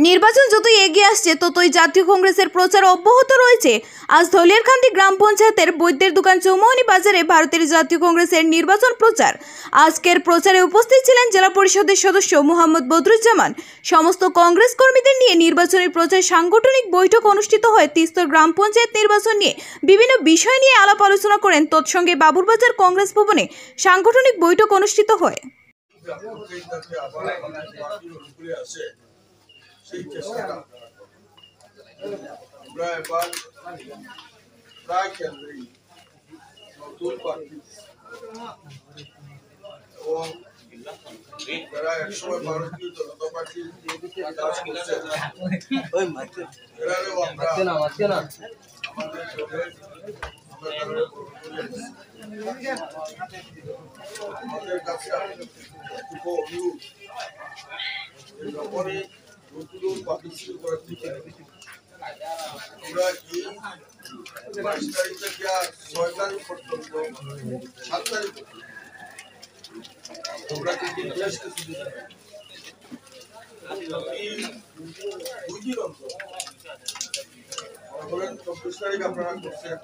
নির্বাচন যতই এগিয়ে আসছে ততই জাতীয় কংগ্রেসের প্রচার অব্যাহত রয়েছে। আজ ধলিয়ারকান্দি গ্রাম পঞ্চায়েতের বৈদ্যের দোকান চৌমুহনী বাজারে ভারতের জাতীয় কংগ্রেসের নির্বাচন প্রচার। আজকের প্রচারে উপস্থিত ছিলেন জেলা পরিষদের সদস্য মোহাম্মদ বদরুজ্জামান। সমস্ত কংগ্রেস কর্মীদের নিয়ে নির্বাচনী প্রচার সাংগঠনিক বৈঠক অনুষ্ঠিত হয়। তিস্তর গ্রাম পঞ্চায়েত নির্বাচন নিয়ে বিভিন্ন বিষয় নিয়ে আলাপ আলোচনা করেন। তৎসঙ্গে বাবুরবাজার কংগ্রেস ভবনে সাংগঠনিক বৈঠক অনুষ্ঠিত হয়। সেই চেষ্টাটা আমরা এবার প্রায় কেন্দ্রেই নতুন প্রার্থী এবং যারা একসময় ভারতীয় জনতা পার্টির কাজ করছে এরাও আমরা আমাদের আমাদের কাছে অনুরোধ যখনই নতুন পার্টিসিপেট করার থেকে আমরা এই 22 তারিখ থেকে 6 তারিখ পর্যন্ত 7 তারিখ আমরা কিন্তু দেশকে শুরু এই 2 দিন অন্তর ধরেন 24 তারিখ আপনারা করছেন,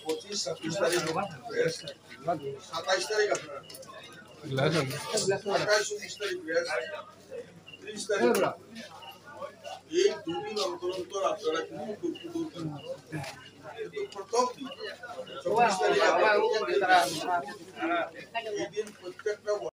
25-26 তারিখ 27 তারিখ আপনারা 28-29 তারিখ 30 তারিখ এই 2 দিন অন্তর অন্তর আপনারা কিন্তু প্রথম দিন 24 তারিখ এই দিন প্রত্যেকটা